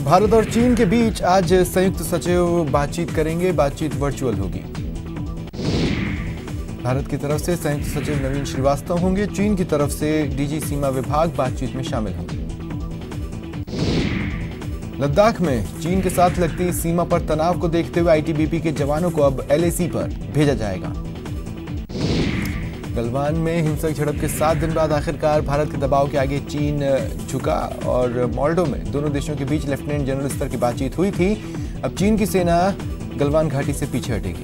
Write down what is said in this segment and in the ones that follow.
भारत और चीन के बीच आज संयुक्त सचिव बातचीत करेंगे। बातचीत वर्चुअल होगी। भारत की तरफ से संयुक्त सचिव नवीन श्रीवास्तव होंगे। चीन की तरफ से डीजी सीमा विभाग बातचीत में शामिल होंगे। लद्दाख में चीन के साथ लगती सीमा पर तनाव को देखते हुए आईटीबीपी के जवानों को अब एलएसी पर भेजा जाएगा। गलवान में हिंसक झड़प के 7 दिन बाद आखिरकार भारत के दबाव के आगे चीन झुका और मॉल्डो में दोनों देशों के बीच लेफ्टिनेंट जनरल स्तर की बातचीत हुई थी। अब चीन की सेना गलवान घाटी से पीछे हटेगी।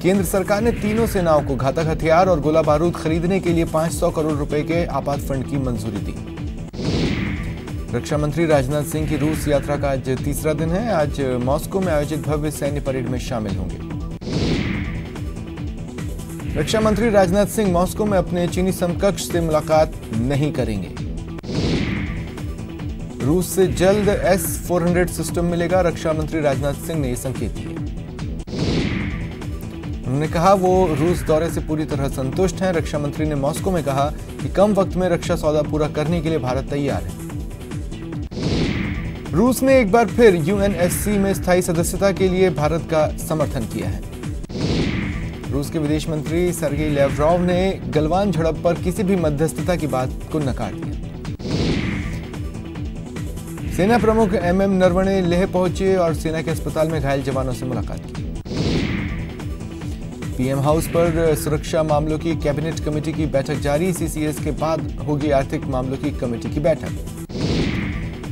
केंद्र सरकार ने तीनों सेनाओं को घातक हथियार और गोला बारूद खरीदने के लिए 500 करोड़ रुपए के आपात फंड की मंजूरी दी। रक्षा मंत्री राजनाथ सिंह की रूस यात्रा का आज तीसरा दिन है। आज मॉस्को में आयोजित भव्य सैन्य परेड में शामिल होंगे। रक्षा मंत्री राजनाथ सिंह मॉस्को में अपने चीनी समकक्ष से मुलाकात नहीं करेंगे। रूस से जल्द S-400 सिस्टम मिलेगा। रक्षा मंत्री राजनाथ सिंह ने ये संकेत दिए। उन्होंने कहा वो रूस दौरे से पूरी तरह संतुष्ट हैं। रक्षा मंत्री ने मॉस्को में कहा कि कम वक्त में रक्षा सौदा पूरा करने के लिए भारत तैयार है। रूस ने एक बार फिर यूएनएससी में स्थायी सदस्यता के लिए भारत का समर्थन किया है। रूस के विदेश मंत्री सर्गेई लैवरोव ने गलवान झड़प पर किसी भी मध्यस्थता की बात को नकार दिया। सेना प्रमुख एमएम नरवणे लेह पहुंचे और सेना के अस्पताल में घायल जवानों से मुलाकात की। पीएम हाउस पर सुरक्षा मामलों की कैबिनेट कमेटी की बैठक जारी। सीसीएस के बाद होगी आर्थिक मामलों की कमेटी की बैठक।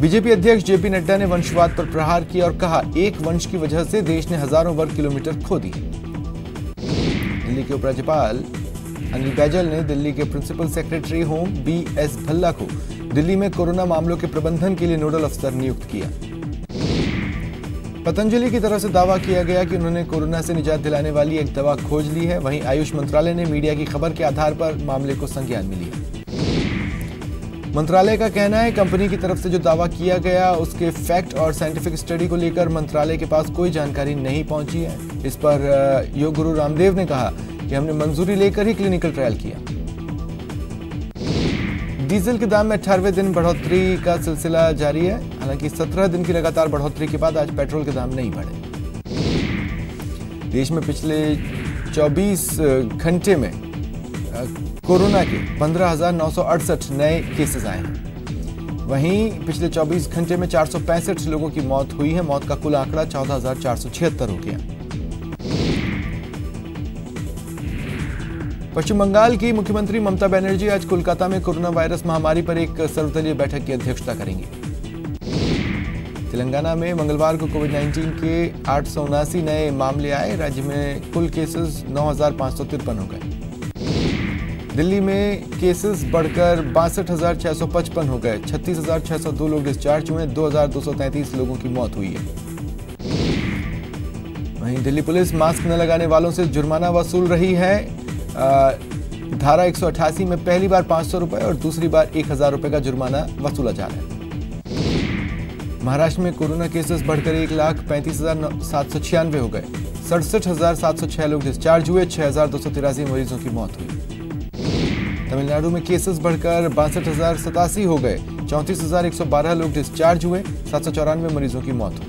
बीजेपी अध्यक्ष जेपी नड्डा ने वंशवाद पर प्रहार किया और कहा, एक वंश की वजह से देश ने हजारों वर्ग किलोमीटर खो दिए। दिल्ली के उपराज्यपाल अनिल बैजल ने दिल्ली के principal secretary home BS Bhalla को दिल्ली में कोरोना मामलों के प्रबंधन के लिए नोडल अफसर नियुक्त किया। पतंजलि की तरफ से दावा किया गया कि उन्होंने कोरोना से निजात दिलाने वाली एक दवा खोज ली है। वहीं आयुष मंत्रालय ने मीडिया की खबर के आधार पर मामले को संज्ञान में लिया। मंत्रालय का कहना है कंपनी की तरफ से जो दावा किया गया उसके फैक्ट और साइंटिफिक स्टडी को लेकर मंत्रालय के पास कोई जानकारी नहीं पहुंची है। इस पर योग गुरु रामदेव ने कहा कि हमने मंजूरी लेकर ही क्लिनिकल ट्रायल किया। डीजल के दाम में 18वें दिन बढ़ोतरी का सिलसिला जारी है। हालांकि 17 दिन की लगातार बढ़ोतरी के बाद आज पेट्रोल के दाम नहीं बढ़े। देश में पिछले 24 घंटे में कोरोना के 15,968 नए केसेस आए हैं। वहीं पिछले 24 घंटे में 465 लोगों की मौत हुई है। मौत का कुल आंकड़ा 14,476 हो गया। पश्चिम बंगाल की मुख्यमंत्री ममता बनर्जी आज कोलकाता में कोरोना वायरस महामारी पर एक सर्वदलीय बैठक की अध्यक्षता करेंगी। तेलंगाना में मंगलवार को कोविड-19 के 879 नए मामले आए। राज्य में कुल केसेस 9,553 हो गए। दिल्ली में केसेस बढ़कर 62,655 हो गए। 36,602 लोग डिस्चार्ज हुए। 2,233 लोगों की मौत हुई है। वहीं दिल्ली पुलिस मास्क न लगाने वालों से जुर्माना वसूल रही है। धारा 188 में पहली बार 500 रुपए और दूसरी बार 1,000 रुपए का जुर्माना वसूला जा रहा है। महाराष्ट्र में कोरोना केसेस बढ़कर 1,35,796 हो गए। 67,706 लोग डिस्चार्ज हुए। 6,283 मरीजों की मौत हुई। तमिलनाडु में केसेस बढ़कर 62,087 हो गए। 34,112 लोग डिस्चार्ज हुए। 794 मरीजों की मौत हुई।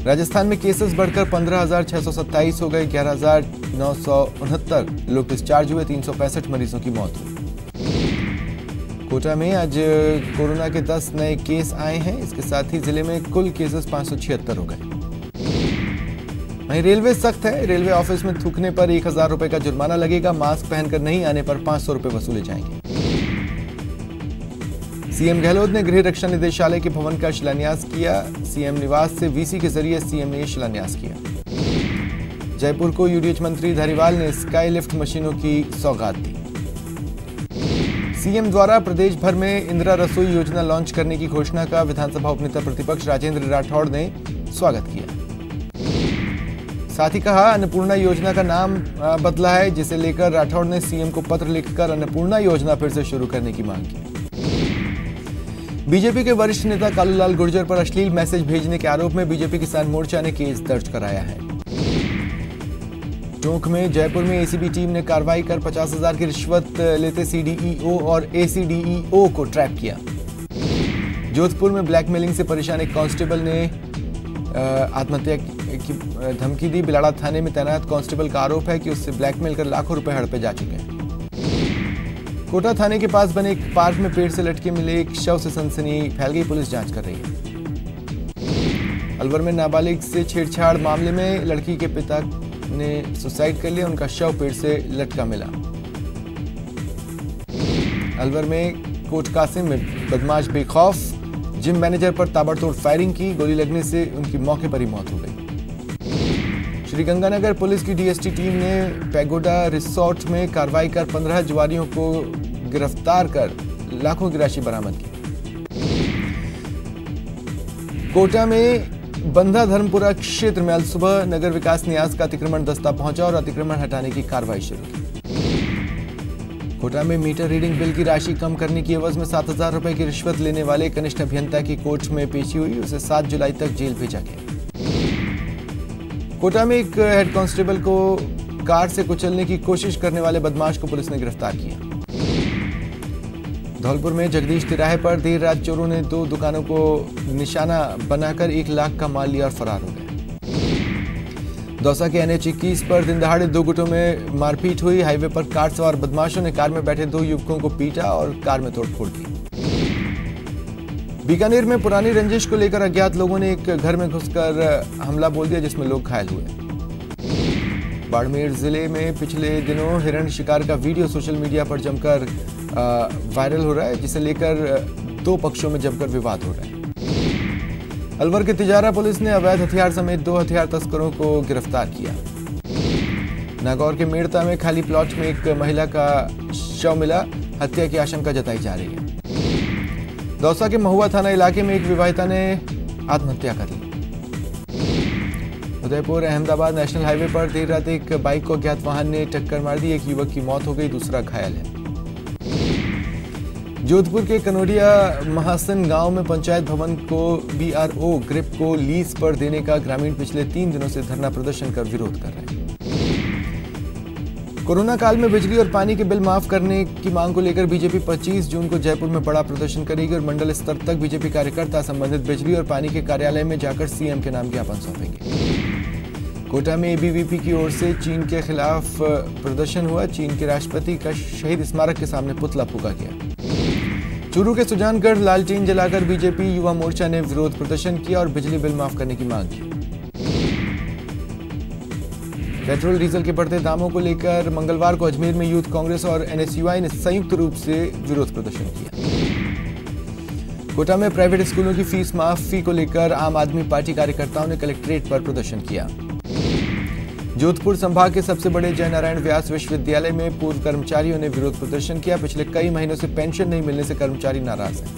राजस्थान में केसेस बढ़कर 15,627 हो गए। 11,969 लोग डिस्चार्ज हुए। 365 मरीजों की मौत हुई। कोटा में आज कोरोना के 10 नए केस आए हैं। इसके साथ ही जिले में कुल केसेस 576 हो गए। वहीं रेलवे सख्त है। रेलवे ऑफिस में थूकने पर 1,000 रुपए का जुर्माना लगेगा। मास्क पहनकर नहीं आने पर 500 रुपए वसूले जाएंगे। सीएम गहलोत ने गृह रक्षा निदेशालय के भवन का शिलान्यास किया। सीएम निवास से वीसी के जरिए सीएम ने शिलान्यास किया। जयपुर को यूडीएच मंत्री धारीवाल ने स्काई लिफ्ट मशीनों की सौगात दी। सीएम द्वारा प्रदेश भर में इंदिरा रसोई योजना लॉन्च करने की घोषणा का विधानसभा उपनेता प्रतिपक्ष राजेंद्र राठौड़ ने स्वागत किया। साथ ही कहा अन्नपूर्णा योजना का नाम बदला है, जिसे लेकर राठौड़ ने सीएम को पत्र लिखकर अन्नपूर्णा योजना फिर से शुरू करने की मांग की। बीजेपी के वरिष्ठ नेता कालूलाल गुर्जर पर अश्लील मैसेज भेजने के आरोप में बीजेपी किसान मोर्चा ने केस दर्ज कराया है। टोंक में जयपुर में एसीबी टीम ने कार्रवाई कर 50,000 की रिश्वत लेते सीडीईओ और एसीडीईओ को ट्रैप किया। जोधपुर में ब्लैकमेलिंग से परेशान एक कांस्टेबल ने आत्महत्या की धमकी दी। बिलाड़ा थाने में तैनात कांस्टेबल का आरोप है कि उससे ब्लैकमेल कर लाखों रुपए हड़पे जा चुके हैं। कोटा थाने के पास बने एक पार्क में पेड़ से लटके मिले एक शव से सनसनी फैल गई। पुलिस जांच कर रही है। अलवर में नाबालिग से छेड़छाड़ मामले में लड़की के पिता ने सुसाइड कर लिया। उनका शव पेड़ से लटका मिला। अलवर में कोट कासिम में बदमाश बेखौफ जिम मैनेजर पर ताबड़तोड़ फायरिंग की। गोली लगने से उनकी मौके पर ही मौत हो गई। श्रीगंगानगर पुलिस की डीएसटी टीम ने पैगोडा रिसोर्ट में कार्रवाई कर 15 जुआरियों को गिरफ्तार कर लाखों की राशि बरामद की। कोटा में बंधा धर्मपुरा क्षेत्र में अलसुबह नगर विकास न्यास का अतिक्रमण दस्ता पहुंचा और अतिक्रमण हटाने की कार्रवाई शुरू की। कोटा में मीटर रीडिंग बिल की राशि कम करने की एवज में 7,000 रुपए की रिश्वत लेने वाले कनिष्ठ अभियंता की कोर्ट में पेशी हुई। उसे 7 जुलाई तक जेल भेजा गया। कोटा में एक हेड कांस्टेबल को कार से कुचलने की कोशिश करने वाले बदमाश को पुलिस ने गिरफ्तार किया। धौलपुर में जगदीश तिराहे पर देर रात चोरों ने 2 दुकानों को निशाना बनाकर 1 लाख का माल लिया और फरार हो गए। दौसा के NH 21 पर दिन दहाड़े 2 गुटों में मारपीट हुई। हाईवे पर कार सवार बदमाशों ने कार में बैठे 2 युवकों को पीटा और कार में तोड़फोड़ की। बीकानेर में पुरानी रंजिश को लेकर अज्ञात लोगों ने एक घर में घुसकर हमला बोल दिया, जिसमें लोग घायल हुए। बाड़मेर जिले में पिछले दिनों हिरण शिकार का वीडियो सोशल मीडिया पर जमकर वायरल हो रहा है, जिसे लेकर 2 पक्षों में जमकर विवाद हो रहा है। अलवर के तिजारा पुलिस ने अवैध हथियार समेत 2 हथियार तस्करों को गिरफ्तार किया। नागौर के मेड़ता में खाली प्लॉट में एक महिला का शव मिला। हत्या की आशंका जताई जा रही है। दौसा के महुआ थाना इलाके में एक विवाहिता ने आत्महत्या कर ली। उदयपुर अहमदाबाद नेशनल हाईवे पर देर रात एक बाइक को अज्ञात वाहन ने टक्कर मार दी। एक युवक की मौत हो गई, दूसरा घायल है। जोधपुर के कनोडिया महासन गांव में पंचायत भवन को BRO ग्रिप को लीज पर देने का ग्रामीण पिछले 3 दिनों से धरना प्रदर्शन कर विरोध कर रहे हैं। कोरोना काल में बिजली और पानी के बिल माफ करने की मांग को लेकर बीजेपी 25 जून को जयपुर में बड़ा प्रदर्शन करेगी और मंडल स्तर तक बीजेपी कार्यकर्ता संबंधित बिजली और पानी के कार्यालय में जाकर CM के नाम ज्ञापन सौंपेंगे। कोटा में ABVP की ओर से चीन के खिलाफ प्रदर्शन हुआ। चीन के राष्ट्रपति का शहीद स्मारक के सामने पुतला फूंका गया। चूरू के सुजानगढ़ लालटेन जलाकर बीजेपी युवा मोर्चा ने विरोध प्रदर्शन किया और बिजली बिल माफ करने की मांग की। पेट्रोल डीजल के बढ़ते दामों को लेकर मंगलवार को अजमेर में यूथ कांग्रेस और NSUI ने संयुक्त रूप से विरोध प्रदर्शन किया। कोटा में प्राइवेट स्कूलों की फीस माफी को लेकर आम आदमी पार्टी कार्यकर्ताओं ने कलेक्ट्रेट पर प्रदर्शन किया। जोधपुर संभाग के सबसे बड़े जयनारायण व्यास विश्वविद्यालय में पूर्व कर्मचारियों ने विरोध प्रदर्शन किया। पिछले कई महीनों से पेंशन नहीं मिलने से कर्मचारी नाराज हैं।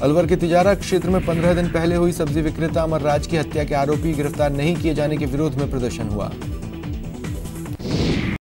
अलवर के तिजारा क्षेत्र में 15 दिन पहले हुई सब्जी विक्रेता अमर राज की हत्या के आरोपी गिरफ्तार नहीं किए जाने के विरोध में प्रदर्शन हुआ।